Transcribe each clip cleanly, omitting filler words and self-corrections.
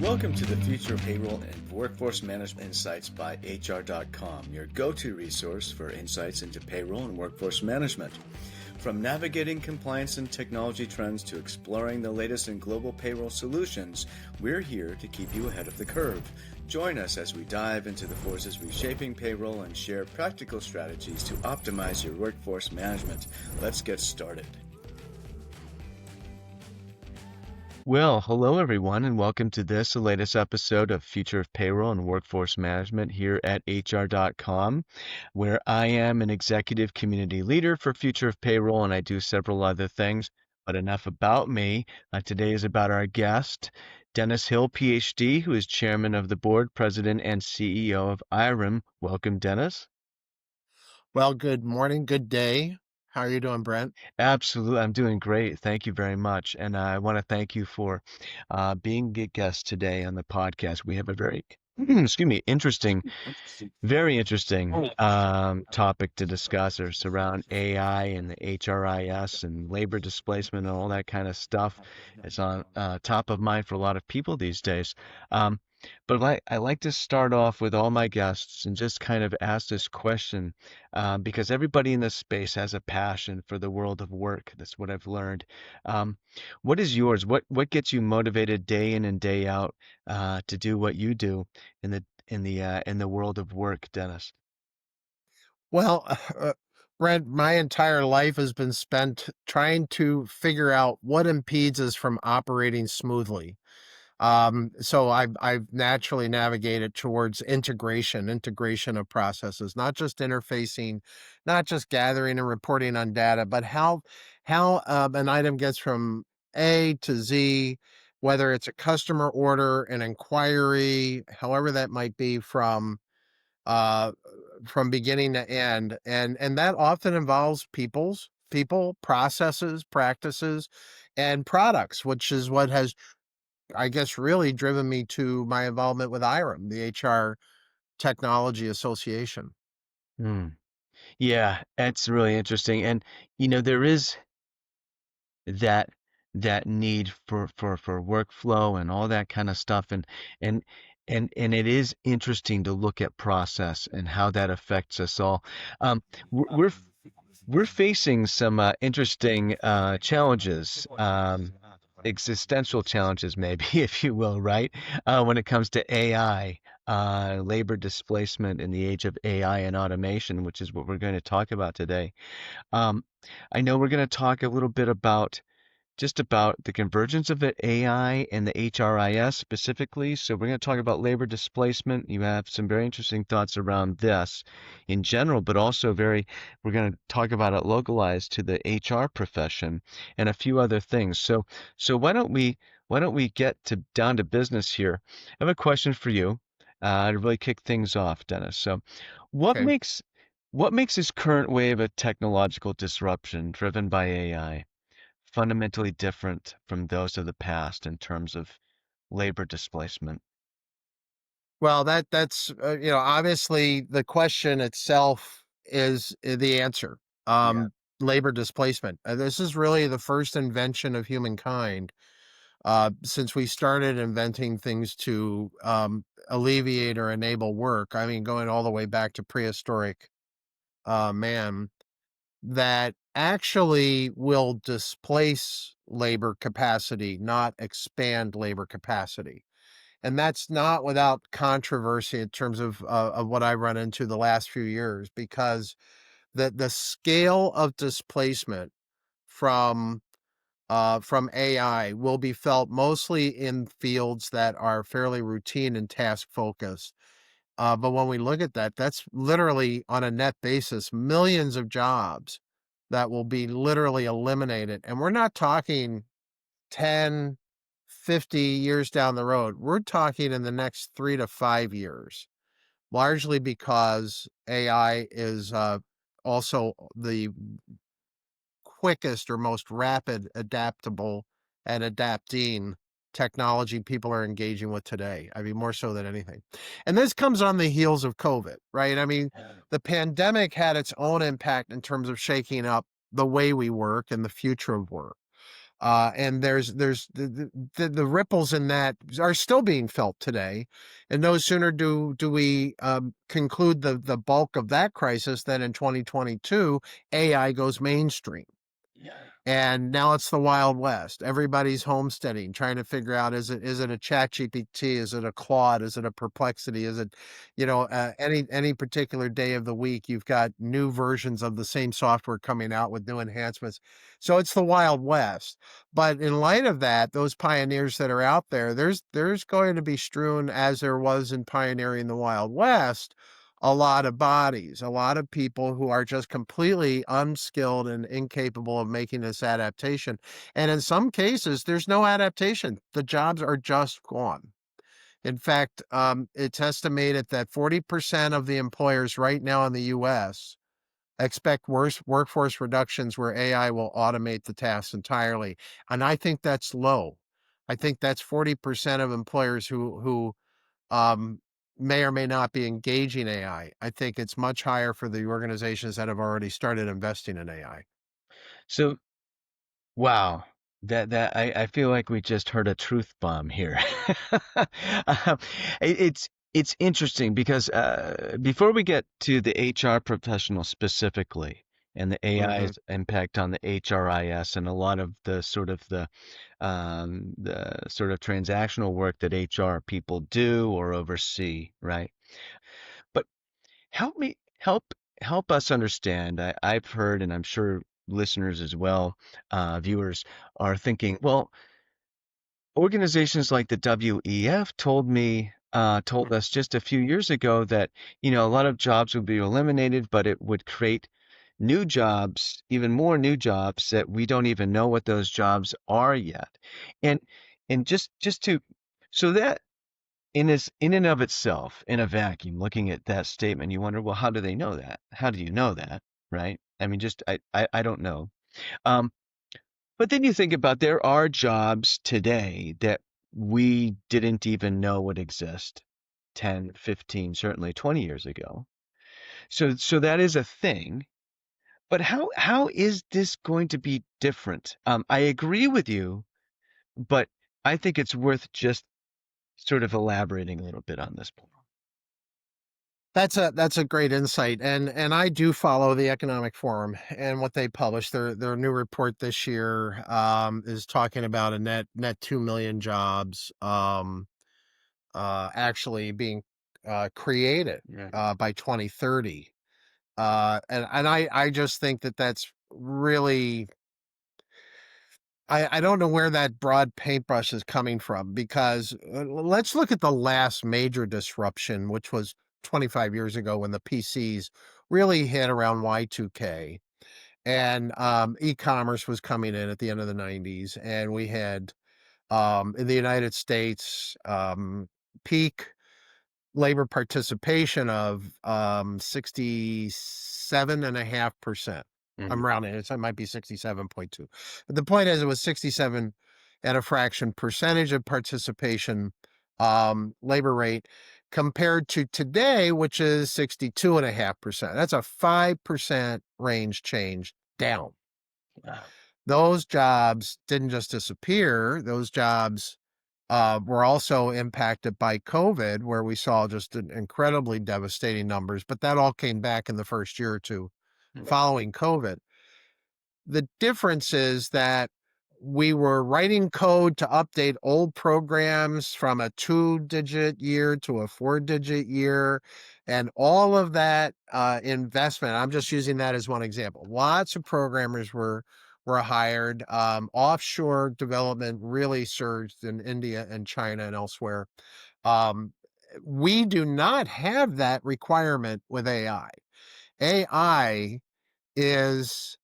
Welcome to the Future of Payroll and Workforce Management Insights by HR.com, your go-to resource for insights into payroll and workforce management. From navigating compliance and technology trends to exploring the latest in global payroll solutions, we're here to keep you ahead of the curve. Join us as we dive into the forces reshaping payroll and share practical strategies to optimize your workforce management. Let's get started. Well, hello everyone, and welcome to the latest episode of Future of Payroll and Workforce Management here at HR.com, where I am an executive community leader for Future of Payroll, and I do several other things. But enough about me. Today is about our guest, Dennis Hill, Ph.D., who is chairman of the board, president, and CEO of IHRIM. Welcome, Dennis. Well, good morning, good day. How are you doing, Brent? Absolutely. I'm doing great. Thank you very much. And I want to thank you for being a guest today on the podcast. We have a very, excuse me, very interesting topic to discuss or surround AI and the HRIS and labor displacement and all that kind of stuff. It's on top of mind for a lot of people these days. Um, but I like to start off with all my guests and just kind of ask this question because everybody in this space has a passion for the world of work. That's what I've learned. Um, what is yours? What gets you motivated day in and day out to do what you do in the world of work, Dennis? Well, Brent, my entire life has been spent trying to figure out what impedes us from operating smoothly. So I've naturally navigated towards integration of processes, not just interfacing, not just gathering and reporting on data, but how an item gets from A to Z, whether it's a customer order, an inquiry, however that might be uh, from beginning to end, and that often involves people, processes, practices, and products, which is what has, I guess, really driven me to my involvement with IHRIM, the HR Technology Association. Hmm. Yeah, that's really interesting. And there is that that need for workflow and all that kind of stuff and and it is interesting to look at process and how that affects us all. We're facing some interesting challenges, existential challenges, maybe, if you will, right? When it comes to AI, labor displacement in the age of AI and automation, which is what we're going to talk about today. Um, I know we're going to talk a little bit about just about the convergence of the AI and the HRIS specifically. So we're going to talk about labor displacement. You have some very interesting thoughts around this in general, but also we're going to talk about it localized to the HR profession and a few other things. So why don't we get down to business here? I have a question for you to really kick things off, Dennis. So what Okay. makes what makes this current wave of technological disruption driven by AI fundamentally different from those of the past in terms of labor displacement? Well, that's obviously the question itself is the answer. Yeah. Labor displacement. This is really the first invention of humankind since we started inventing things to alleviate or enable work. I mean, going all the way back to prehistoric man, that actually will displace labor capacity, not expand labor capacity. And that's not without controversy in terms of what I run into the last few years, because the scale of displacement from from AI will be felt mostly in fields that are fairly routine and task focused. But when we look at that, that's literally on a net basis, millions of jobs that will be literally eliminated. And we're not talking 10, 50 years down the road. We're talking in the next 3 to 5 years, largely because AI is also the quickest or most rapid adaptable and adapting technology people are engaging with today. I mean, more so than anything. And this comes on the heels of COVID, right? I mean, the pandemic had its own impact in terms of shaking up the way we work and the future of work. And there's the ripples in that are still being felt today. And no sooner do we conclude the bulk of that crisis than in 2022, AI goes mainstream. Yeah. And now it's the Wild West. Everybody's homesteading, trying to figure out, is it a chat GPT? Is it a Claude? Is it a Perplexity? Is it, any particular day of the week, you've got new versions of the same software coming out with new enhancements. So it's the Wild West. But in light of that, those pioneers that are out there, there's going to be strewn, as there was in pioneering the Wild West, a lot of bodies, a lot of people who are just completely unskilled and incapable of making this adaptation. And in some cases, there's no adaptation. The jobs are just gone. In fact, it's estimated that 40% of the employers right now in the US expect worse workforce reductions where AI will automate the tasks entirely. And I think that's low. I think that's 40% of employers who um, may or may not be engaging AI. I think it's much higher for the organizations that have already started investing in AI. So, wow, I feel like we just heard a truth bomb here. Um, it's interesting because before we get to the HR professional specifically and the Hmm. AI's impact on the HRIS and a lot of the sort of transactional work that HR people do or oversee, right? But help me help us understand. I've heard, and I'm sure listeners as well, viewers are thinking, well, organizations like the WEF told us just a few years ago that a lot of jobs would be eliminated, but it would create new jobs, even more new jobs that we don't even know what those jobs are yet. And just to so that in and of itself, in a vacuum, looking at that statement, you wonder, well, how do they know that? How do you know that? Right? I mean, just I don't know. Um, but then you think about there are jobs today that we didn't even know would exist 10, 15, certainly 20 years ago. So that is a thing. But how is this going to be different? I agree with you, but I think it's worth just sort of elaborating a little bit on this point. That's a great insight, and I do follow the Economic Forum and what they publish. Their new report this year is talking about a net 2 million jobs actually being created Yeah. by 2030. And I just think that that's really, I don't know where that broad paintbrush is coming from, because let's look at the last major disruption, which was 25 years ago when the PCs really hit around Y2K. And e-commerce was coming in at the end of the 90s. And we had, in the United States, peak labor participation of 67.5%. Mhm. I'm rounding it, so it might be 67.2. But the point is, it was 67 and a fraction percentage of participation, labor rate, compared to today, which is 62.5%. That's a 5% range change down. Wow. Those jobs didn't just disappear. Those jobs were also impacted by COVID, where we saw just incredibly devastating numbers, but that all came back in the first year or two following COVID. The difference is that we were writing code to update old programs from a 2-digit year to a 4-digit year. And all of that investment, I'm just using that as one example. Lots of programmers were hired. Offshore development really surged in India and China and elsewhere. Um, we do not have that requirement with AI. AI is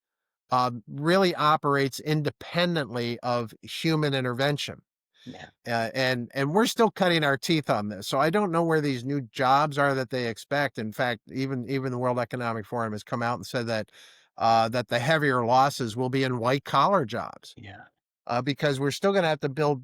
really operates independently of human intervention. Yeah. And we're still cutting our teeth on this. So I don't know where these new jobs are that they expect. In fact, even the World Economic Forum has come out and said that that the heavier losses will be in white collar jobs, Yeah. because we're still going to have to build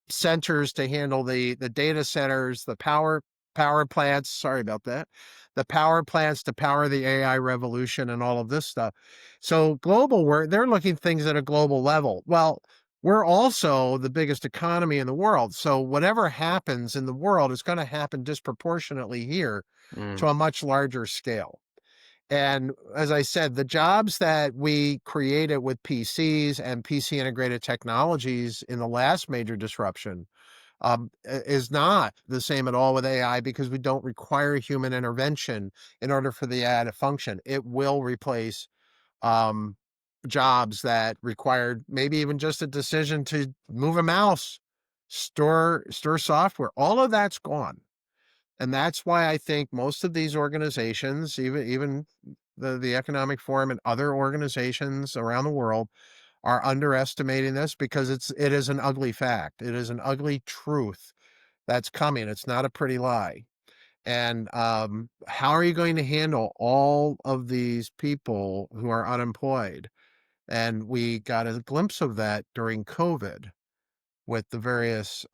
centers to handle the data centers, the power power plants, sorry about that, the power plants to power the AI revolution and all of this stuff. So global work, they're looking things at a global level. Well, we're also the biggest economy in the world. So whatever happens in the world is going to happen disproportionately here Mm, to a much larger scale. And as I said, the jobs that we created with PCs and PC integrated technologies in the last major disruption is not the same at all with AI because we don't require human intervention in order for the AI to function. It will replace um, jobs that required maybe even just a decision to move a mouse, store software. All of that's gone. And that's why I think most of these organizations, even the Economic Forum and other organizations around the world, are underestimating this because it is an ugly fact. It is an ugly truth that's coming. It's not a pretty lie. And how are you going to handle all of these people who are unemployed? And we got a glimpse of that during COVID with the various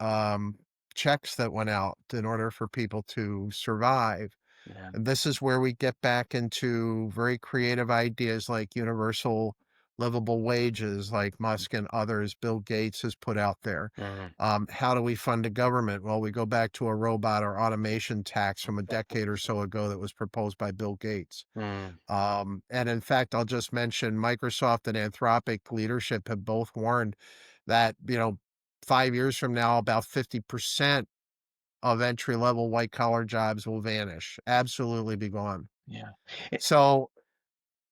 checks that went out in order for people to survive. yeah. And this is where we get back into very creative ideas like universal livable wages, like Musk and others, Bill Gates has put out there. Mm, How do we fund a government? Well, we go back to a robot or automation tax from a decade or so ago that was proposed by Bill Gates. mm, And in fact, I'll just mention Microsoft and Anthropic leadership have both warned that, 5 years from now, about 50% of entry level white collar jobs will vanish, absolutely be gone. yeah. It- So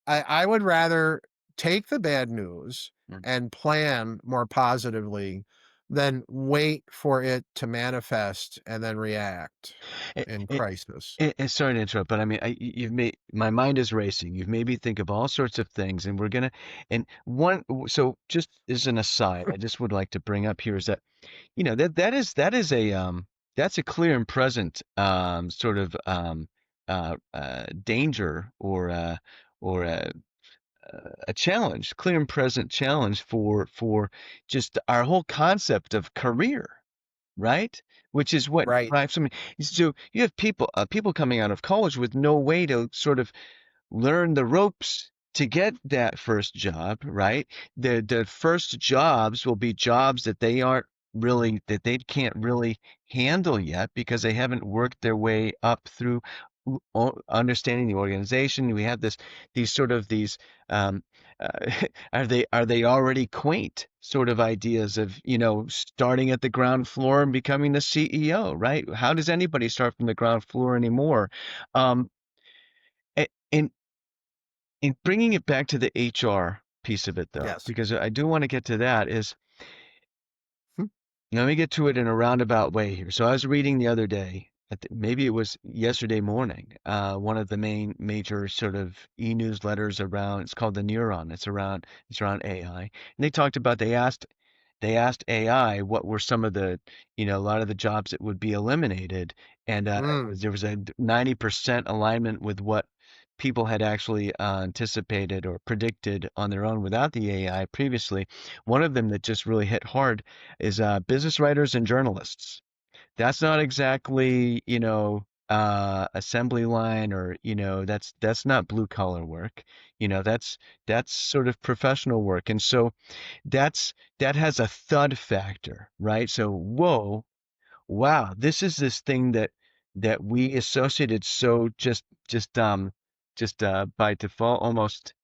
I would rather take the bad news mm. and plan more positively than wait for it to manifest and then react It, in it, crisis. sorry to interrupt, but I mean, you've made my mind is racing. You've made me think of all sorts of things, and we're gonna, and one, so just as an aside, I just would like to bring up here is that, that is that's a clear and present sort of danger or a challenge, clear and present challenge for just our whole concept of career, right? Which is what Right. drives so many. So you have people coming out of college with no way to sort of learn the ropes to get that first job, right? The first jobs will be jobs that they can't really handle yet because they haven't worked their way up through understanding the organization. We have these um, uh, are they already quaint sort of ideas of starting at the ground floor and becoming the CEO, right? How does anybody start from the ground floor anymore? Um, and in bringing it back to the HR piece of it, though, Yes. because I do want to get to that, is Hmm. let me get to it in a roundabout way here. So I was reading the other day, maybe it was yesterday morning, one of the major sort of e-newsletters around, it's called the Neuron. It's around AI. And they asked AI what were some of a lot of the jobs that would be eliminated. And Mm. there was a 90% alignment with what people had actually anticipated or predicted on their own without the AI previously. One of them that just really hit hard is business writers and journalists. That's not exactly, assembly line or, that's not blue collar work. That's sort of professional work. And so that has a thud factor, right? So, whoa, wow, this thing that we associated so just by default, almost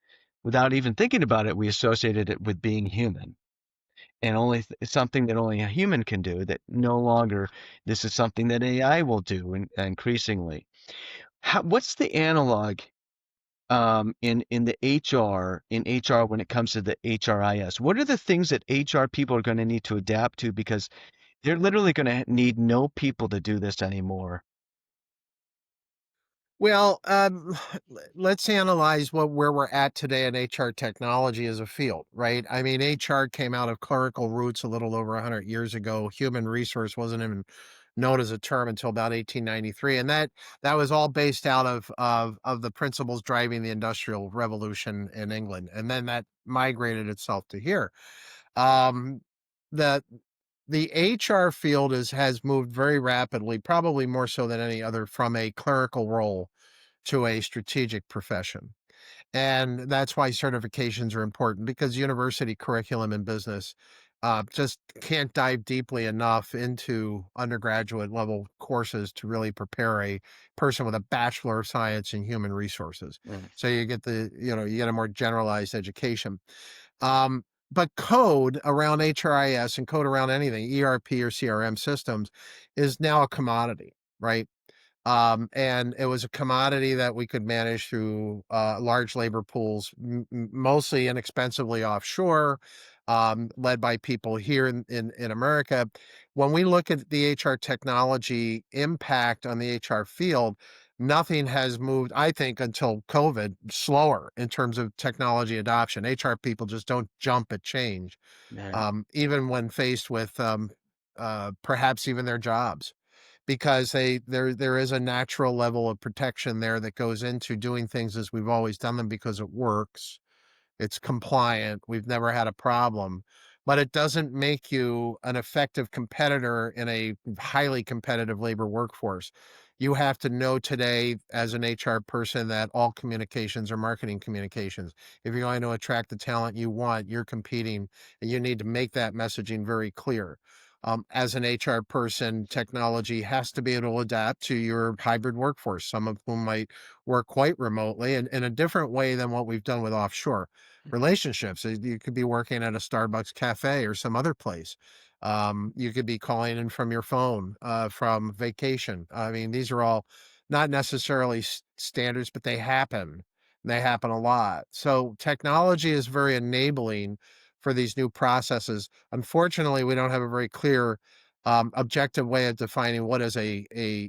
without even thinking about it, we associated it with being human and something that only a human can do. That no longer this is something that AI will do increasingly. What's the analog in the HR when it comes to the HRIS? What are the things that HR people are going to need to adapt to because they're literally going to need no people to do this anymore? Well, let's analyze where we're at today in HR technology as a field, right? I mean, HR came out of clerical roots a little over 100 years ago. Human resource wasn't even known as a term until about 1893, and that was all based out of the principles driving the Industrial Revolution in England, and then that migrated itself to here. Um, the the HR field has moved very rapidly, probably more so than any other, from a clerical role to a strategic profession. And that's why certifications are important, because university curriculum in business just can't dive deeply enough into undergraduate level courses to really prepare a person with a Bachelor of Science in Human Resources. Mm. So you get you get a more generalized education. Um, but code around HRIS and code around anything, ERP or CRM systems, is now a commodity, right? And it was a commodity that we could manage through large labor pools, mostly inexpensively offshore, led by people here in America. When we look at the HR technology impact on the HR field, nothing has moved, I think, until COVID, slower in terms of technology adoption. HR people just don't jump at change, Yeah. even when faced with perhaps even their jobs, because there is a natural level of protection there that goes into doing things as we've always done them, because it works, it's compliant, we've never had a problem, but it doesn't make you an effective competitor in a highly competitive labor workforce. You have to know today as an HR person that all communications are marketing communications. If you're going to attract the talent you want, you're competing, and you need to make that messaging very clear. As an HR person, technology has to be able to adapt to your hybrid workforce, some of whom might work quite remotely and in a different way than what we've done with offshore relationships. You could be working at a Starbucks cafe or some other place. You could be calling in from your phone, from vacation. I mean, these are all not necessarily standards, but they happen. They happen a lot. So technology is very enabling for these new processes. Unfortunately, we don't have a very clear, objective way of defining what is a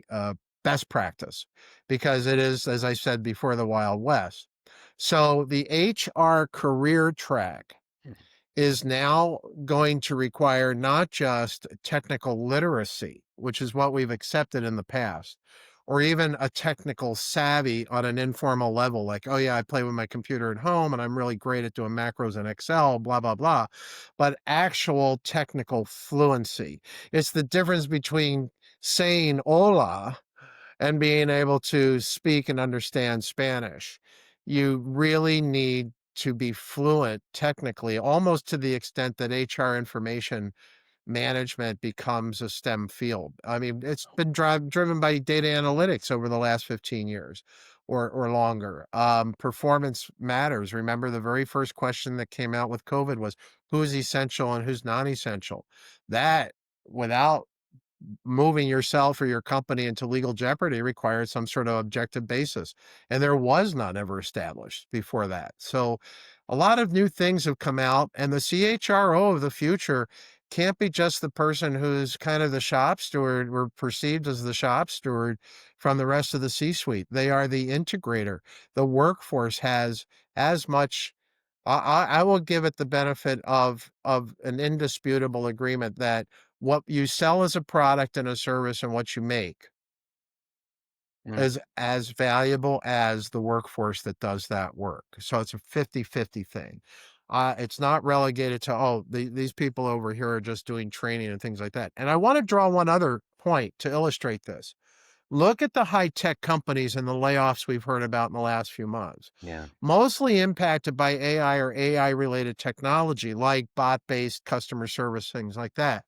best practice, because it is, as I said before, the Wild West. So the HR career track is now going to require not just technical literacy, which is what we've accepted in the past, or even a technical savvy on an informal level, like, oh yeah, I play with my computer at home and I'm really great at doing macros in Excel, blah, blah, blah, but actual technical fluency. It's the difference between saying hola and being able to speak and understand Spanish. You really need to be fluent technically, almost to the extent that HR information management becomes a STEM field. I mean, it's been driven by data analytics over the last 15 years or longer. Performance matters. Remember, the very first question that came out with COVID was who's essential and who's non-essential. That, without moving yourself or your company into legal jeopardy, required some sort of objective basis. And there was none ever established before that. So a lot of new things have come out, and the CHRO of the future can't be just the person who's kind of the shop steward or perceived as the shop steward from the rest of the C-suite. They are the integrator. The workforce has as much. I will give it the benefit of an indisputable agreement that what you sell as a product and a service and what you make Mm. is as valuable as the workforce that does that work. So it's a 50-50 thing. It's not relegated to, oh, these people over here are just doing training and things like that. And I want to draw one other point to illustrate this. Look at the high-tech companies and the layoffs we've heard about in the last few months. Yeah. Mostly impacted by AI or AI-related technology, like bot-based customer service, things like that.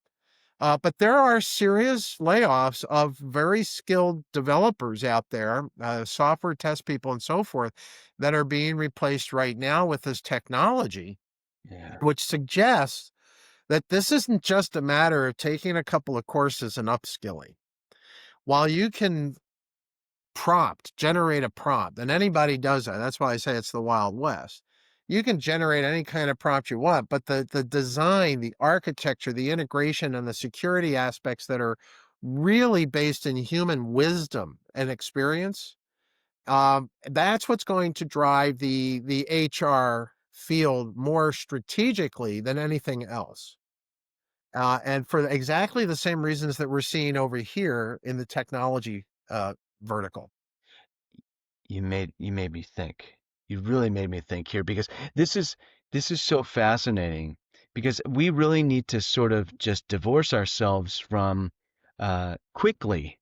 But there are serious layoffs of very skilled developers out there, software test people and so forth, that are being replaced right now with this technology, Yeah. which suggests that this isn't just a matter of taking a couple of courses and upskilling. While you can generate a prompt, and anybody does that. That's why I say it's the Wild West. You can generate any kind of prompt you want, but the design, the architecture, the integration, and the security aspects that are really based in human wisdom and experience, that's what's going to drive the HR field more strategically than anything else. And for exactly the same reasons that we're seeing over here in the technology vertical. You made me think. You really made me think here, because this is so fascinating, because we really need to sort of just divorce ourselves from quickly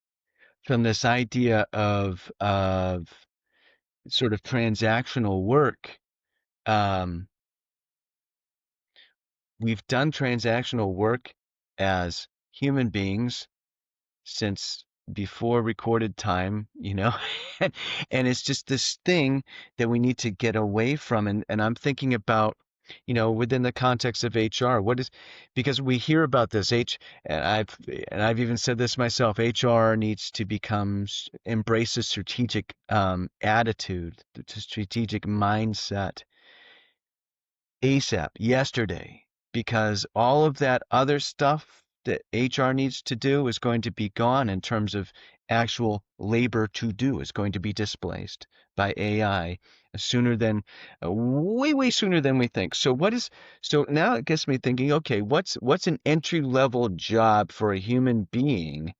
from this idea of sort of transactional work. Um, we've done transactional work as human beings since before recorded time, and it's just this thing that we need to get away from. And I'm thinking about, within the context of HR, because we hear about this and I've even said this myself, HR needs to embrace a strategic attitude, a strategic mindset ASAP, yesterday, because all of that other stuff that HR needs to do is going to be gone in terms of actual labor to do, is going to be displaced by AI sooner than way sooner than we think. So now it gets me thinking, okay, what's an entry level job for a human being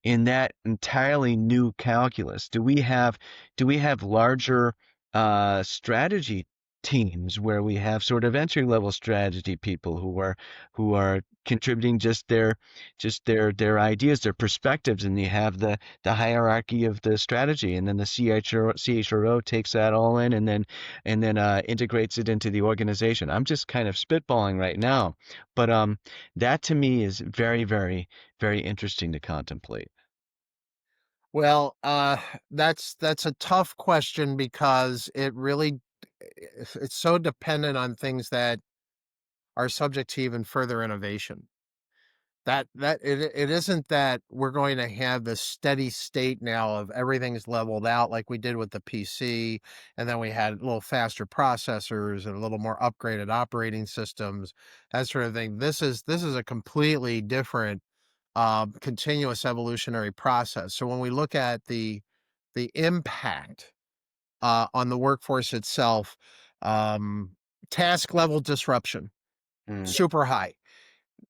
in that entirely new calculus? Do we have larger strategy teams where we have sort of entry level strategy people who are contributing just their ideas, their perspectives, and you have the hierarchy of the strategy, and then the CHRO takes that all in and then integrates it into the organization. I'm just kind of spitballing right now, but that to me is very, very, very interesting to contemplate. Well, that's a tough question because it's so dependent on things that are subject to even further innovation. It isn't that we're going to have this steady state now of everything's leveled out like we did with the PC, and then we had a little faster processors and a little more upgraded operating systems, that sort of thing. This is a completely different continuous evolutionary process. So when we look at the impact on the workforce itself, um, task level disruption, Mm, super high.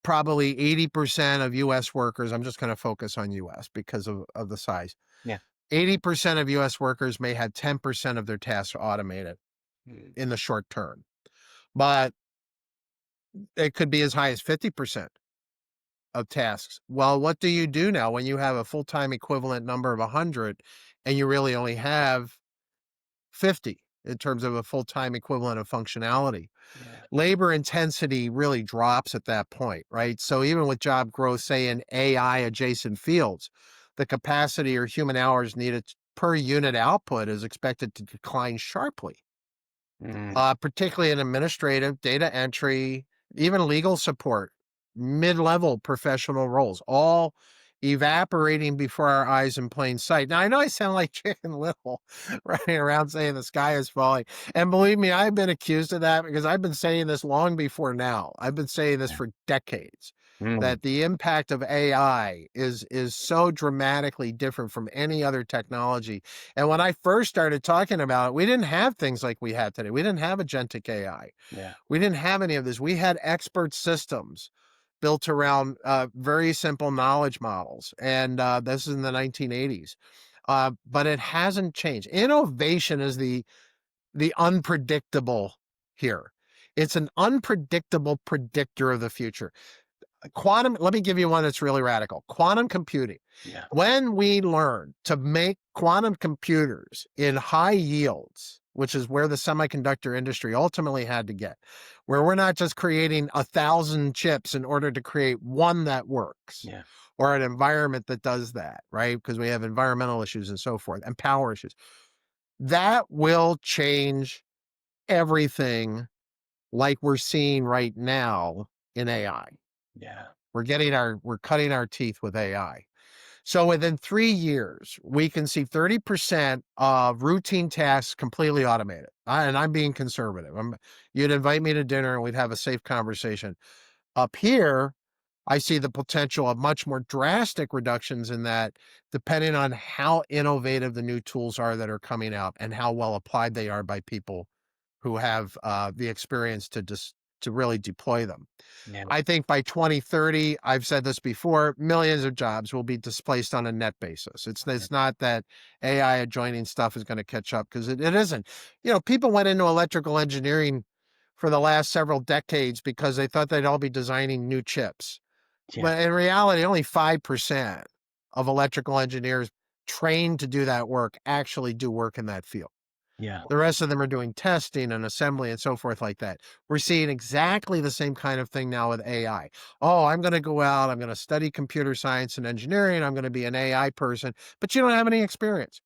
Probably 80% of US workers, I'm just going to focus on US because of the size. yeah. 80% of US workers may have 10% of their tasks automated Mm, in the short term, but it could be as high as 50% of tasks. Well, what do you do now when you have a full-time equivalent number of 100 and you really only have 50 in terms of a full-time equivalent of functionality? yeah. Labor intensity really drops at that point, right? So even with job growth, say in AI adjacent fields, the capacity or human hours needed per unit output is expected to decline sharply, Mm, particularly in administrative, data entry, even legal support, mid-level professional roles, all evaporating before our eyes in plain sight. Now, I know I sound like Chicken Little running around saying the sky is falling. And believe me, I've been accused of that because I've been saying this long before now. I've been saying this yeah. for decades, Mm, that the impact of AI is so dramatically different from any other technology. And when I first started talking about it, we didn't have things like we have today. We didn't have agentic AI. yeah. We didn't have any of this. We had expert systems built around very simple knowledge models. And this is in the 1980s. But it hasn't changed. Innovation is the unpredictable here. It's an unpredictable predictor of the future. Quantum, let me give you one that's really radical. Quantum computing. Yeah. When we learn to make quantum computers in high yields, which is where the semiconductor industry ultimately had to get, where we're not just creating 1,000 chips in order to create one that works Yeah. or an environment that does that, right? Because we have environmental issues and so forth and power issues. That will change everything like we're seeing right now in AI. Yeah. We're cutting our teeth with AI. So within 3 years, we can see 30% of routine tasks completely automated. And I'm being conservative. You'd invite me to dinner and we'd have a safe conversation. Up here, I see the potential of much more drastic reductions in that, depending on how innovative the new tools are that are coming out and how well applied they are by people who have the experience to really deploy them. Yeah. I think by 2030, I've said this before, millions of jobs will be displaced on a net basis. It's not that AI adjoining stuff is going to catch up, because it isn't. People went into electrical engineering for the last several decades because they thought they'd all be designing new chips. Yeah. But in reality, only 5% of electrical engineers trained to do that work actually do work in that field. Yeah. The rest of them are doing testing and assembly and so forth like that. We're seeing exactly the same kind of thing now with AI. Oh, I'm going to go out, I'm going to study computer science and engineering, I'm going to be an AI person, but you don't have any experience.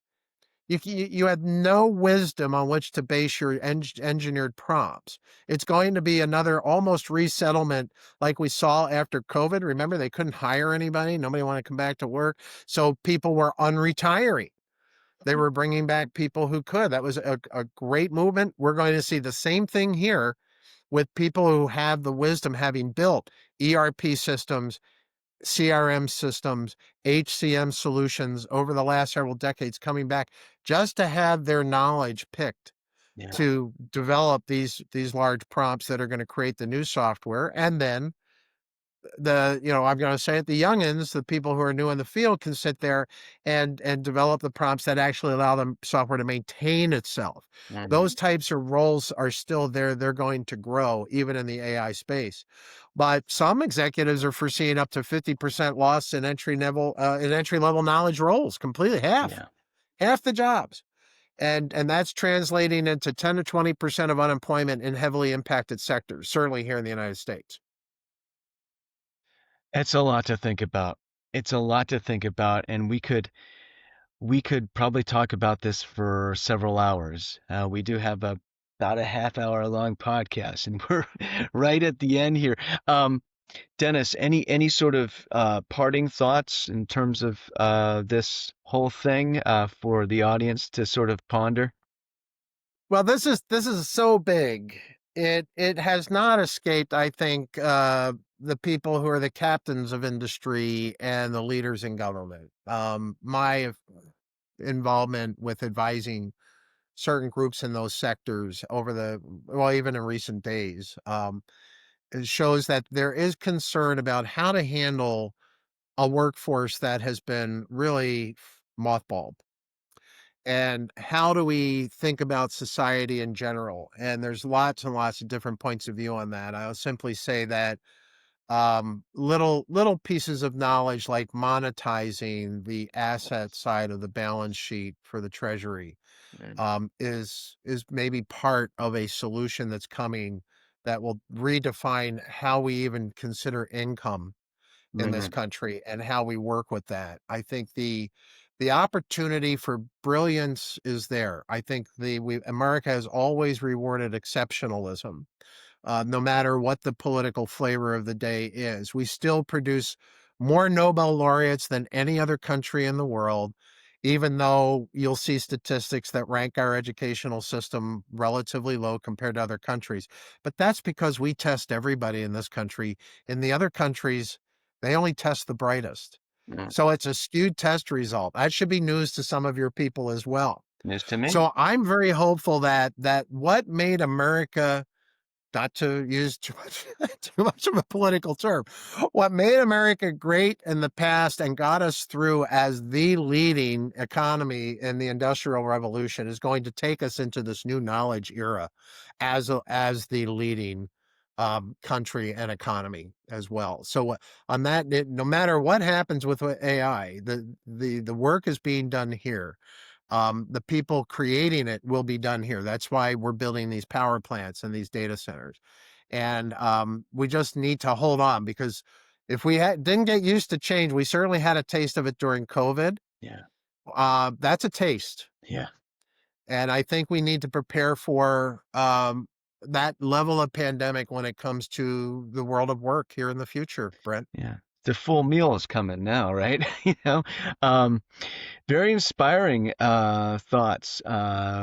You had no wisdom on which to base your engineered prompts. It's going to be another almost resettlement like we saw after COVID. Remember, they couldn't hire anybody. Nobody wanted to come back to work. So people were unretiring. They were bringing back people who could. That was a great movement. We're going to see the same thing here with people who have the wisdom, having built ERP systems, CRM systems, HCM solutions over the last several decades, coming back just to have their knowledge picked to develop these large prompts that are going to create the new software. And then I'm going to say it, the youngins, the people who are new in the field, can sit there and develop the prompts that actually allow the software to maintain itself. Those types of roles are still there. They're going to grow even in the AI space. But some executives are foreseeing up to 50% loss in entry level knowledge roles, completely half the jobs. And that's translating into 10 to 20% of unemployment in heavily impacted sectors, certainly here in the United States. It's a lot to think about. It's a lot to think about, and we could probably talk about this for several hours. We do have about a half-hour long podcast, and we're right at the end here. Dennis, any sort of parting thoughts in terms of this whole thing for the audience to sort of ponder? Well, this is so big. It has not escaped, I think, the people who are the captains of industry and the leaders in government. My involvement with advising certain groups in those sectors even in recent days, it shows that there is concern about how to handle a workforce that has been really mothballed. And how do we think about society in general? And there's lots and lots of different points of view on that. I'll simply say that little pieces of knowledge like monetizing the asset side of the balance sheet for the Treasury is maybe part of a solution that's coming that will redefine how we even consider income in this country and how we work with that. I think the opportunity for brilliance is there. I think America has always rewarded exceptionalism, no matter what the political flavor of the day is. We still produce more Nobel laureates than any other country in the world, even though you'll see statistics that rank our educational system relatively low compared to other countries. But that's because we test everybody in this country. In the other countries, they only test the brightest. So it's a skewed test result. That should be news to some of your people as well. News to me. So I'm very hopeful that what made America, not to use too much of a political term, what made America great in the past and got us through as the leading economy in the Industrial Revolution is going to take us into this new knowledge era as the leading country and economy as well. So on that, no matter what happens with AI, the work is being done here. The people creating it will be done here. That's why we're building these power plants and these data centers. And we just need to hold on, because if we didn't get used to change, we certainly had a taste of it during COVID. That's a taste. And I think we need to prepare for that level of pandemic when it comes to the world of work here in the future, Brent. Yeah. The full meal is coming now, right? Very inspiring thoughts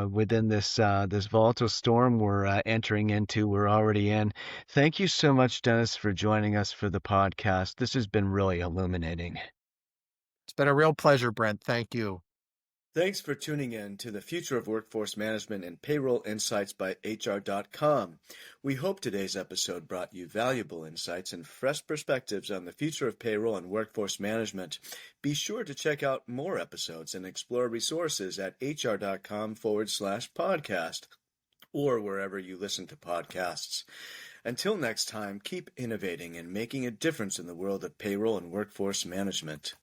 within this volatile storm we're entering into. We're already in. Thank you so much, Dennis, for joining us for the podcast. This has been really illuminating. It's been a real pleasure, Brent. Thank you. Thanks for tuning in to the Future of Workforce Management and Payroll Insights by HR.com. We hope today's episode brought you valuable insights and fresh perspectives on the future of payroll and workforce management. Be sure to check out more episodes and explore resources at HR.com/podcast. or wherever you listen to podcasts. Until next time, keep innovating and making a difference in the world of payroll and workforce management.